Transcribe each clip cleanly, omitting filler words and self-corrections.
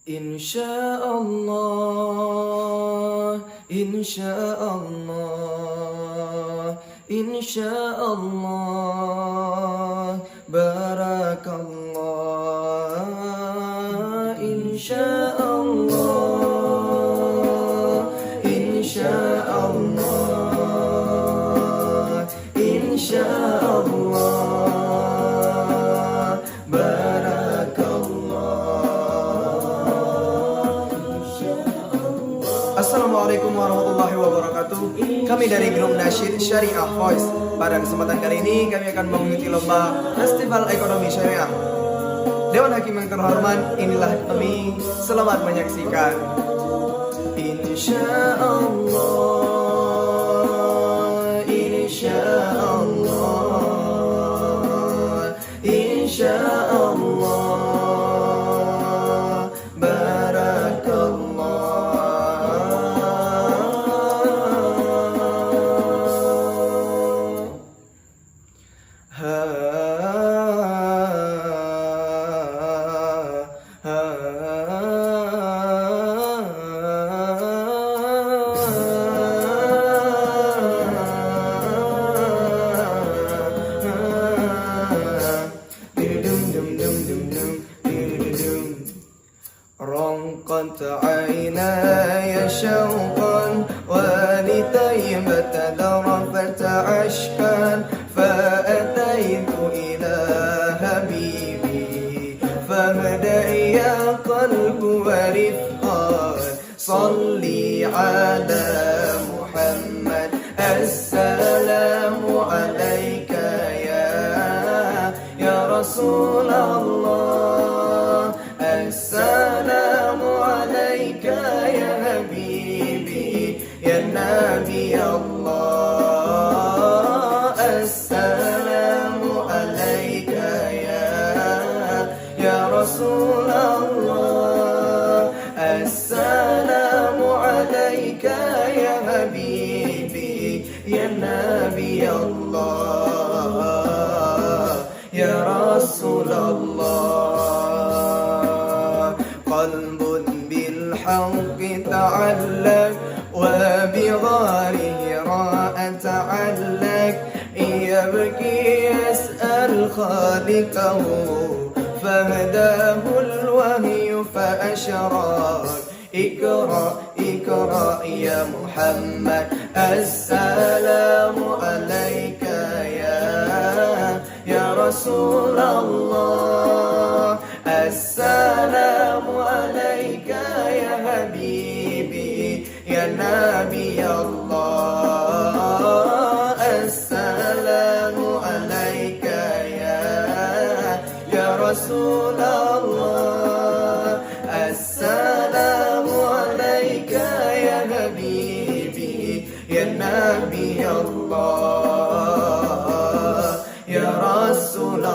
Insyaallah, insyaallah, insyaallah, barakallah, insyaallah, insyaallah, insyaallah, Assalamualaikum warahmatullahi wabarakatuh. Kami dari grup Nasyid Syariah Voice. Pada kesempatan kali ini kami akan mengikuti lomba Festival Ekonomi Syariah. Dewan Hakim yang terhormat, inilah kami. Selamat menyaksikan. Insyaallah, insyaallah, insyaallah. رقت عيناي شوقا ولطيبة ذرفت عشقا فأتيت إلى حبيبي فاهدأ يا قلب ورفقا صلي على محمد السلام عليك يا رسول الله السلام عليك يا حبيبي يا نبي الله السلام عليك يا رسول الله السلام عليك يا حبيبي يا نبي الله يا رسول الله قلب بالحق تعلق وبغاره راء تعلق يبكي يسأل خالقه فهداه الوهي فأشرق اقرأ اقرأ يا محمد السلام عليك يا رسول الله السلام عليك يا حبيبي يا نبي الله السلام عليك يا رسول الله السلام عليك يا حبيبي يا نبي الله يا رسول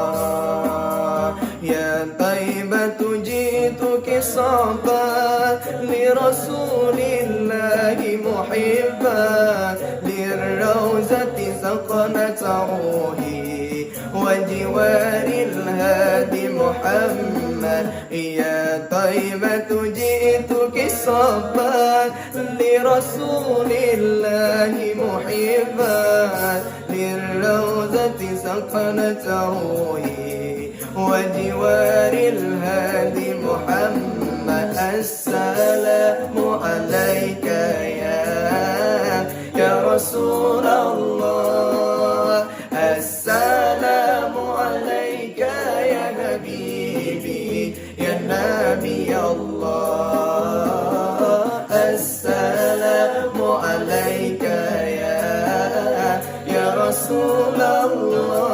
الله يا طيبة جئتك صبا لرسول الله محبا للروزة سقنت روحي وجوار الهادي محمد يا طيبة جئتك صبا لرسول الله محبا للروزة سقنت روحي وجوار الهادي محمد السلام عليك يا رسول الله السلام عليك يا حبيبي يا نبي الله السلام عليك يا رسول الله